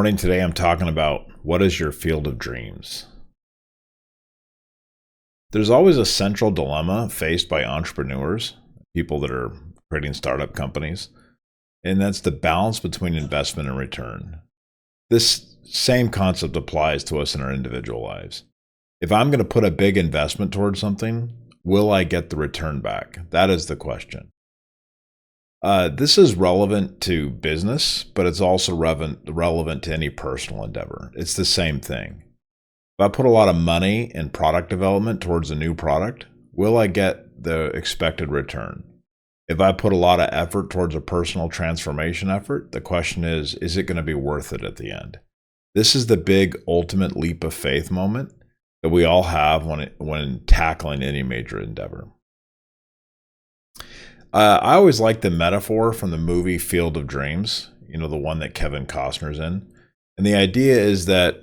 morning. Today I'm talking about what is your field of dreams? There's always a central dilemma faced by entrepreneurs, people that are creating startup companies, and that's the balance between investment and return. This same concept applies to us in our individual lives. If I'm going to put a big investment towards something, will I get the return back? That is the question. This is relevant to business, but it's also relevant to any personal endeavor. It's the same thing. If I put a lot of money in product development towards a new product, will I get the expected return? If I put a lot of effort towards a personal transformation effort, the question is it going to be worth it at the end? This is the big ultimate leap of faith moment that we all have when tackling any major endeavor. I always like the metaphor from the movie Field of Dreams, the one that Kevin Costner's in. And the idea is that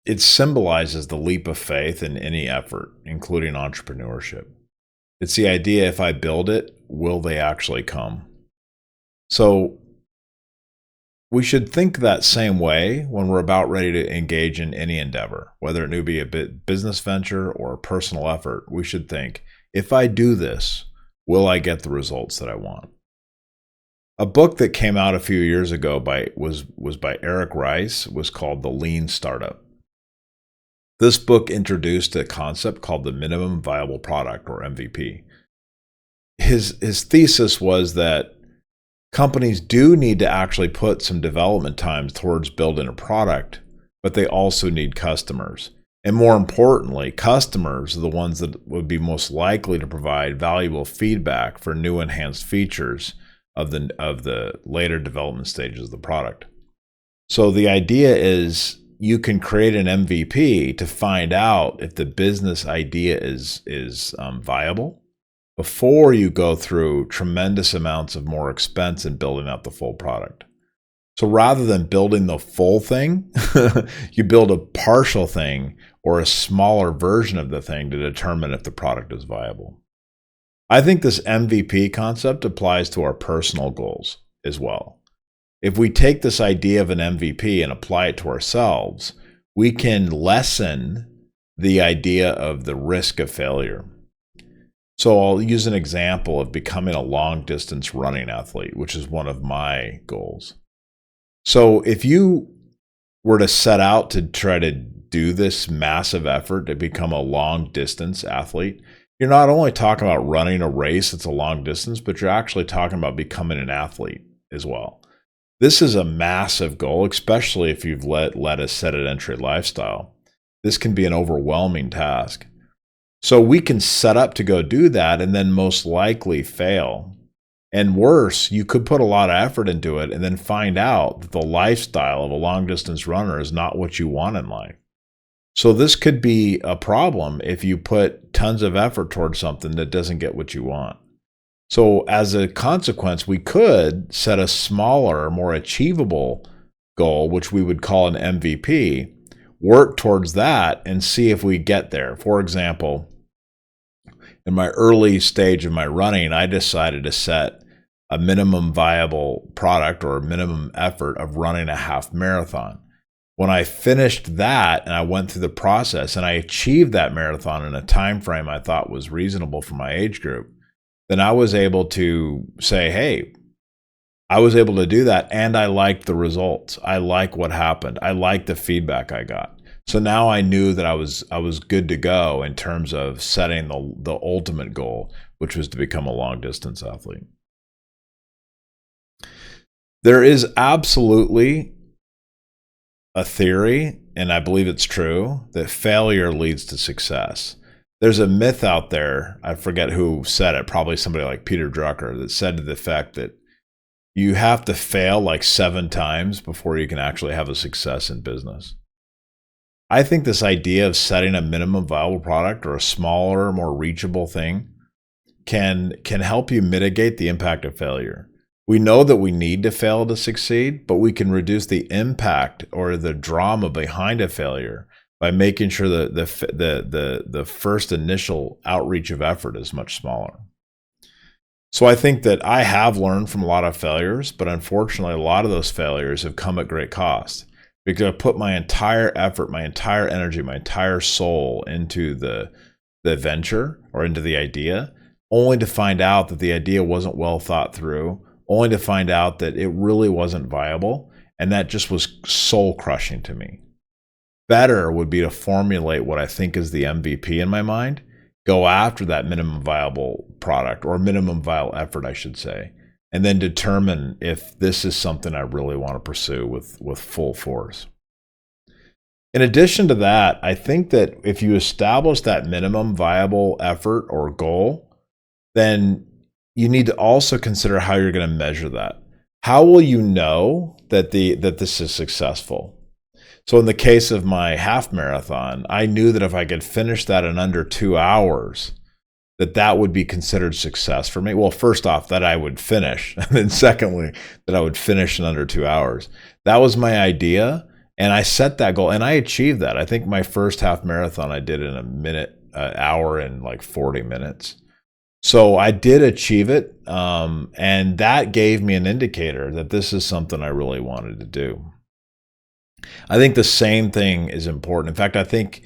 it symbolizes the leap of faith in any effort, including entrepreneurship. It's the idea, if I build it, will they actually come? So we should think that same way when we're about ready to engage in any endeavor, whether it be a business venture or a personal effort. We should think, if I do this, will I get the results that I want? A book that came out a few years ago was by Eric Rice, was called The Lean Startup. This book introduced a concept called the minimum viable product, or MVP. His thesis was that companies do need to actually put some development time towards building a product, but they also need customers. And more importantly, customers are the ones that would be most likely to provide valuable feedback for new enhanced features of the later development stages of the product. So the idea is you can create an MVP to find out if the business idea is viable before you go through tremendous amounts of more expense in building out the full product. So rather than building the full thing, you build a partial thing or a smaller version of the thing to determine if the product is viable. I think this MVP concept applies to our personal goals as well. If we take this idea of an MVP and apply it to ourselves, we can lessen the idea of the risk of failure. So I'll use an example of becoming a long-distance running athlete, which is one of my goals. So if you were to set out to try to do this massive effort to become a long-distance athlete, you're not only talking about running a race that's a long distance, but you're actually talking about becoming an athlete as well. This is a massive goal, especially if you've led a sedentary lifestyle. This can be an overwhelming task. So we can set up to go do that and then most likely fail. And worse, you could put a lot of effort into it and then find out that the lifestyle of a long distance runner is not what you want in life. So this could be a problem if you put tons of effort towards something that doesn't get what you want. So as a consequence, we could set a smaller, more achievable goal, which we would call an MVP, work towards that and see if we get there. For example, in my early stage of my running, I decided to set a minimum viable product or a minimum effort of running a half marathon. When I finished that and I went through the process and I achieved that marathon in a time frame I thought was reasonable for my age group, then I was able to say, hey, I was able to do that and I liked the results. I like what happened. I like the feedback I got. So now I knew that I was good to go in terms of setting the ultimate goal, which was to become a long distance athlete. There is absolutely a theory, and I believe it's true, that failure leads to success. There's a myth out there, I forget who said it, probably somebody like Peter Drucker, that said to the effect that you have to fail like 7 times before you can actually have a success in business. I think this idea of setting a minimum viable product or a smaller, more reachable thing can help you mitigate the impact of failure. We know that we need to fail to succeed, but we can reduce the impact or the drama behind a failure by making sure that the first initial outreach of effort is much smaller. So I think that I have learned from a lot of failures, but unfortunately, a lot of those failures have come at great cost. because I put my entire effort, my entire energy, my entire soul into the venture or into the idea, only to find out that the idea wasn't well thought through, only to find out that it really wasn't viable. And that just was soul crushing to me. Better would be to formulate what I think is the MVP in my mind, go after that minimum viable product, or minimum viable effort, I should say, and then determine if this is something I really want to pursue with full force. In addition to that, I think that if you establish that minimum viable effort or goal, then you need to also consider how you're going to measure that. How will you know that this is successful? So in the case of my half marathon, I knew that if I could finish that in under 2 hours, that would be considered success for me. Well, first off, that I would finish. And then secondly, that I would finish in under 2 hours. That was my idea. And I set that goal and I achieved that. I think my first half marathon I did in an hour and like 40 minutes. So I did achieve it. And that gave me an indicator that this is something I really wanted to do. I think the same thing is important. In fact, I think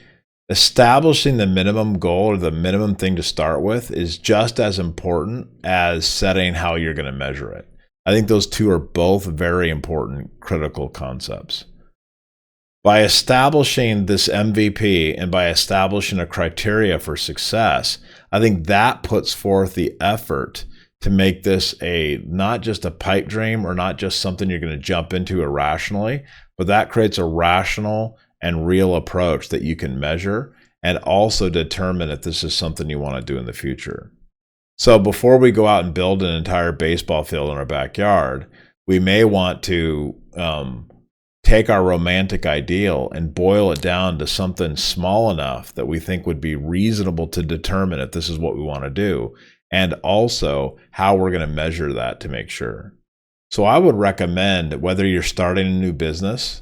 establishing the minimum goal or the minimum thing to start with is just as important as setting how you're going to measure it. I think those two are both very important, critical concepts. By establishing this MVP and by establishing a criteria for success, I think that puts forth the effort to make this not just a pipe dream or not just something you're going to jump into irrationally, but that creates a rational and real approach that you can measure and also determine if this is something you want to do in the future. So before we go out and build an entire baseball field in our backyard, we may want to take our romantic ideal and boil it down to something small enough that we think would be reasonable to determine if this is what we want to do, and also how we're going to measure that to make sure. So I would recommend that whether you're starting a new business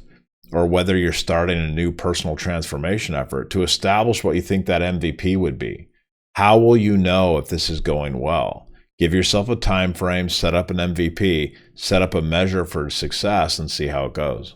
or whether you're starting a new personal transformation effort, to establish what you think that MVP would be. How will you know if this is going well? Give yourself a time frame, set up an MVP, set up a measure for success, and see how it goes.